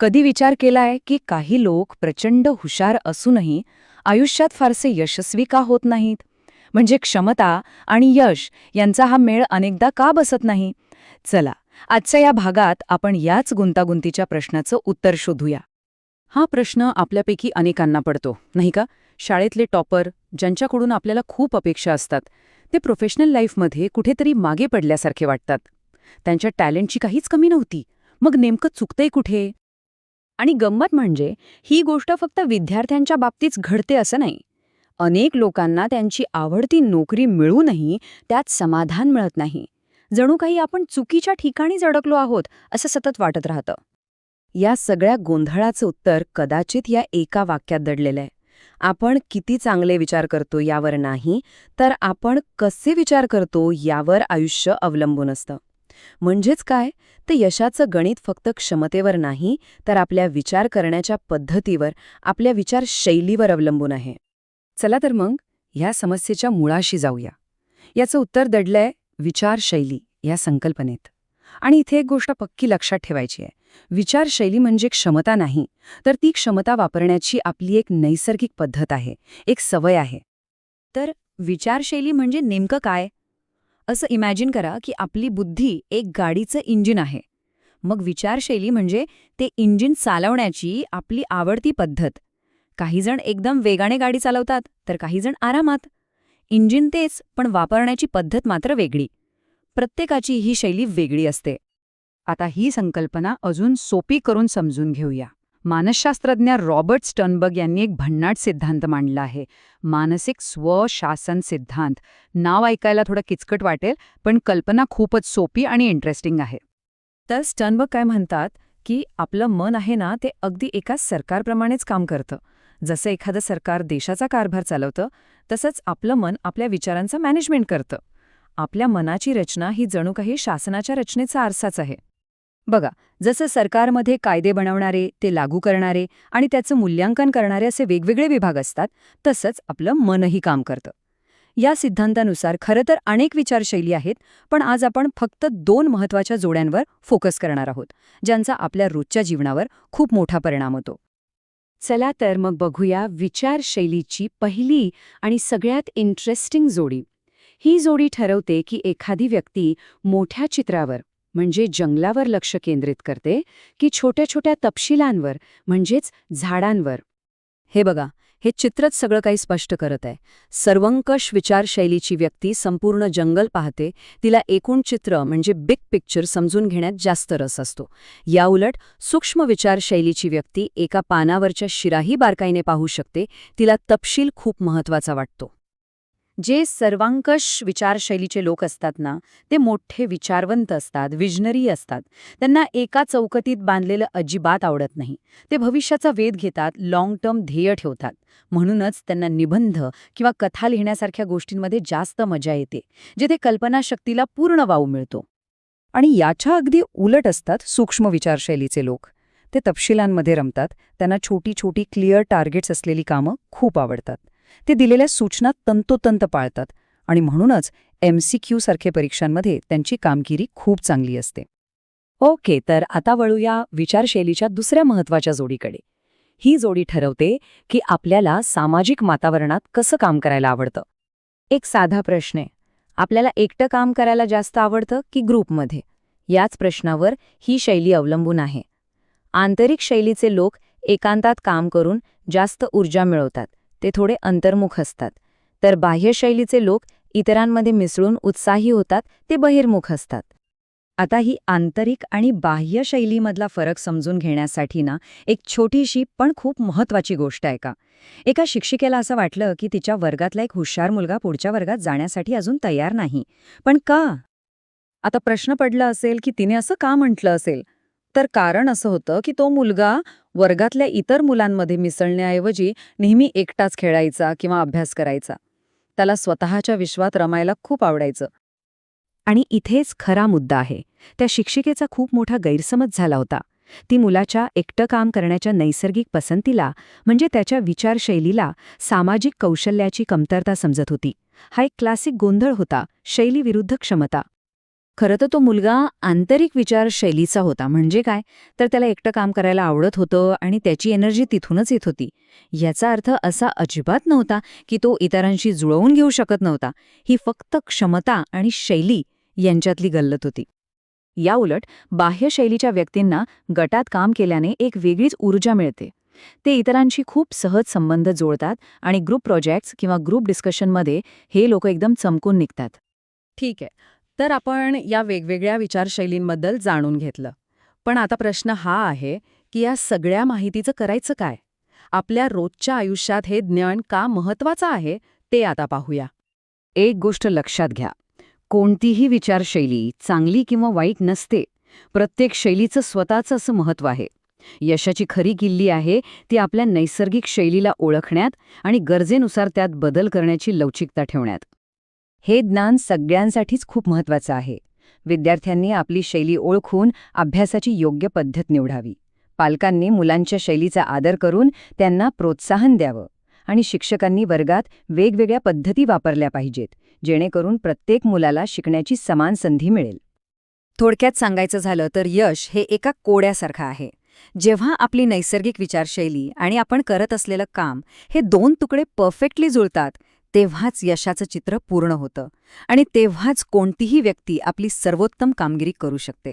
कधी विचार केलाय की काही लोक प्रचंड हुशार असूनही आयुष्यात फारसे यशस्वी का होत नाहीत? म्हणजे क्षमता आणि यश यांचा हा मेळ अनेकदा का बसत नाही? चला, आजच्या या भागात आपण याच गुंतागुंतीच्या प्रश्नाचं उत्तर शोधूया. हा प्रश्न आपल्यापैकी अनेकांना पडतो, नाही का? शाळेतले टॉपर, ज्यांच्याकडून आपल्याला खूप अपेक्षा असतात, ते प्रोफेशनल लाईफमध्ये कुठेतरी मागे पडल्यासारखे वाटतात. त्यांच्या टॅलेंटची काहीच कमी नव्हती. मग नेमकं चुकतंय कुठे? आणि गंमत म्हणजे ही गोष्ट फक्त विद्यार्थ्यांच्या बाबतीत घडते असं नाही. अनेक लोकांना त्यांची आवडती नोकरी मिळूनही त्यात समाधान मिळत नाही. जणू काही आपण चुकीच्या ठिकाणीच अडकलो आहोत असं सतत वाटत राहतं. या सगळ्या गोंधळाचं उत्तर कदाचित या एका वाक्यात दडलेलं आहे. आपण किती चांगले विचार करतो यावर नाही, तर आपण कसे विचार करतो यावर आयुष्य अवलंबून असतं. म्हणजेच काय? तर यशाचं गणित फक्त क्षमतेवर नाही, तर आपल्या विचार करण्याच्या पद्धतीवर, आपल्या विचारशैलीवर अवलंबून आहे. चला तर मग ह्या समस्येच्या मुळाशी जाऊया. याचं उत्तर दडलंय विचारशैली या संकल्पनेत. आणि इथे एक गोष्ट पक्की लक्षात ठेवायची आहे. विचारशैली म्हणजे क्षमता नाही, तर ती क्षमता वापरण्याची आपली एक नैसर्गिक पद्धत आहे, एक सवय आहे. तर विचारशैली म्हणजे नेमकं काय? असं इमॅजिन करा की आपली बुद्धी एक गाडीचं इंजिन आहे. मग विचारशैली म्हणजे ते इंजिन चालवण्याची आपली आवडती पद्धत. काहीजण एकदम वेगाने गाडी चालवतात, तर काहीजण आरामात. इंजिन तेच, पण वापरण्याची पद्धत मात्र वेगळी. प्रत्येकाची ही शैली वेगळी असते. आता ही संकल्पना अजून सोपी करून समजून घेऊया. मानसशास्त्रज्ञ रॉबर्ट स्टर्नबर्ग यांनी एक भन्नाट सिद्धांत मांडला आहे, मानसिक स्वशासन सिद्धांत. नाव ऐकायला थोडं किचकट वाटेल, पण कल्पना खूपच सोपी आणि इंटरेस्टिंग आहे. तर स्टर्नबर्ग काय म्हणतात की आपलं मन आहे ना, ते अगदी एका सरकारप्रमाणेच काम करतं. जसं एखादं सरकार देशाचा कारभार चालवतं, तसंच आपलं मन आपल्या विचारांचं मॅनेजमेंट करतं. आपल्या मनाची रचना ही जणू काही शासनाच्या रचनेचा आरसाच आहे. बघा, जसं सरकारमध्ये कायदे बनवणारे, ते लागू करणारे आणि त्याचं मूल्यांकन करणारे असे वेगवेगळे विभाग असतात, तसंच आपलं मनही काम करतं. या सिद्धांतानुसार खरं तर अनेक विचारशैली आहेत, पण आज आपण फक्त 2 महत्त्वाच्या जोड्यांवर फोकस करणार आहोत, ज्यांचा आपल्या रोजच्या जीवनावर खूप मोठा परिणाम होतो. चला तर मग बघूया विचारशैलीची पहिली आणि सगळ्यात इंटरेस्टिंग जोडी. ही जोडी ठरवते की एखादी व्यक्ती मोठ्या चित्रावर म्हणजे जंगलावर लक्ष केंद्रित करते की छोट्या छोट्या तपशिलांवर म्हणजेच झाडांवर. हे बघा, हे चित्रच सगळं काही स्पष्ट करत आहे. सर्वंकष विचारशैलीची व्यक्ती संपूर्ण जंगल पाहते, तिला एकूण चित्र म्हणजे बिग पिक्चर समजून घेण्यात जास्त रस असतो. याउलट सूक्ष्म विचारशैलीची व्यक्ती एका पानावरच्या शिराही बारकाईने पाहू शकते, तिला तपशील खूप महत्त्वाचा वाटतो. जे सर्वांकष विचारशैलीचे लोक असतात ना, ते मोठे विचारवंत असतात, विजनरी असतात. त्यांना एका चौकटीत बांधलेलं अजिबात आवडत नाही. ते भविष्याचा वेध घेतात, लाँग टर्म ध्येय ठेवतात. म्हणूनच त्यांना निबंध किंवा कथा लिहिण्यासारख्या गोष्टींमध्ये जास्त मजा येते, जिथे कल्पनाशक्तीला पूर्ण वाव मिळतो. आणि याच्या अगदी उलट असतात सूक्ष्म विचारशैलीचे लोक. ते तपशिलांमध्ये रमतात, त्यांना छोटी छोटी क्लिअर टार्गेट्स असलेली कामं खूप आवडतात. ते दिलेल्या सूचना तंतोतंत पाळतात आणि म्हणूनच MCQ सारख्या परीक्षांमध्ये त्यांची कामगिरी खूप चांगली असते. ओके, तर आता वळूया विचारशैलीच्या दुसऱ्या महत्त्वाच्या जोडीकडे. ही जोडी ठरवते की आपल्याला सामाजिक वातावरणात कसं काम करायला आवडतं. एक साधा प्रश्न आहे, आपल्याला एकटं काम करायला जास्त आवडतं की ग्रुपमध्ये? याच प्रश्नावर ही शैली अवलंबून आहे. आंतरिक शैलीचे लोक एकांतात काम करून जास्त ऊर्जा मिळवतात, ते थोडे अंतर्मुख असतात. तर बाह्य शैलीचे लोक इतरांमध्ये मिसळून उत्साही होतात, ते बहिर्मुख असतात. आता ही आंतरिक आणि बाह्य शैलीमधला फरक समजून घेण्यासाठी ना, एक छोटीशी पण खूप महत्त्वाची गोष्ट आहे. एका शिक्षिकेला असं वाटलं की तिच्या वर्गातला एक हुशार मुलगा पुढच्या वर्गात जाण्यासाठी अजून तयार नाही. पण का? आता प्रश्न पडला असेल की तिने असं का म्हटलं असेल? तर कारण असं होतं की तो मुलगा वर्गातल्या इतर मुलांमध्ये मिसळण्याऐवजी नेहमी एकटाच खेळायचा किंवा अभ्यास करायचा. त्याला स्वतःच्या विश्वात रमायला खूप आवडायचं. आणि इथेच खरा मुद्दा आहे. त्या शिक्षिकेचा खूप मोठा गैरसमज झाला होता. ती मुलाच्या एकटं काम करण्याच्या नैसर्गिक पसंतीला म्हणजे त्याच्या विचारशैलीला सामाजिक कौशल्याची कमतरता समजत होती. हा एक क्लासिक गोंधळ होता, शैली विरुद्ध क्षमता. खरं तर तो मुलगा आंतरिक विचारशैलीचा होता. म्हणजे काय? तर त्याला एकटं काम करायला आवडत होतं आणि त्याची एनर्जी तिथूनच येत होती. याचा अर्थ असा अजिबात नव्हता की तो इतरांशी जुळवून घेऊ शकत नव्हता. ही फक्त क्षमता आणि शैली यांच्यातली गल्लत होती. याउलट बाह्य शैलीच्या व्यक्तींना गटात काम केल्याने एक वेगळीच ऊर्जा मिळते. ते इतरांशी खूप सहज संबंध जोडतात आणि ग्रुप प्रोजेक्ट्स किंवा ग्रुप डिस्कशनमध्ये हे लोक एकदम चमकून निघतात. ठीक आहे. तर आपण या वेगवेगळ्या विचारशैलींबद्दल जाणून घेतलं. पण आता प्रश्न हा आहे की या सगळ्या माहितीचं करायचं काय? आपल्या रोजच्या आयुष्यात हे ज्ञान का महत्वाचं आहे ते आता पाहूया. एक गोष्ट लक्षात घ्या. कोणतीही विचारशैली चांगली किंवा वाईट नसते. प्रत्येक शैलीचं स्वतःचं असं महत्त्व आहे. यशाची खरी किल्ली आहे ती आपल्या नैसर्गिक शैलीला ओळखण्यात आणि गरजेनुसार त्यात बदल करण्याची लवचिकता ठेवण्यात. हे ज्ञान सगळ्यांसाठीच खूप महत्त्वाचं आहे. विद्यार्थ्यांनी आपली शैली ओळखून अभ्यासाची योग्य पद्धत निवडावी. पालकांनी मुलांच्या शैलीचा आदर करून त्यांना प्रोत्साहन द्यावं. आणि शिक्षकांनी वर्गात वेगवेगळ्या पद्धती वापरल्या पाहिजेत, जेणेकरून प्रत्येक मुलाला शिकण्याची समान संधी मिळेल. थोडक्यात सांगायचं झालं तर यश हे एका कोड्यासारखं आहे. जेव्हा आपली नैसर्गिक विचारशैली आणि आपण करत असलेलं काम हे दोन तुकडे परफेक्टली जुळतात, तेव्हाच यशाचं चित्र पूर्ण होतं आणि तेव्हाच कोणतीही व्यक्ती आपली सर्वोत्तम कामगिरी करू शकते.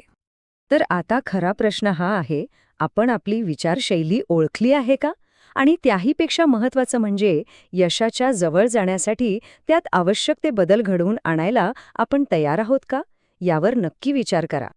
तर आता खरा प्रश्न हा आहे, आपण आपली विचारशैली ओळखली आहे का? आणि त्याहीपेक्षा महत्त्वाचं म्हणजे यशाच्या जवळ जाण्यासाठी त्यात आवश्यक ते बदल घडवून आणायला आपण तयार आहोत का? यावर नक्की विचार करा.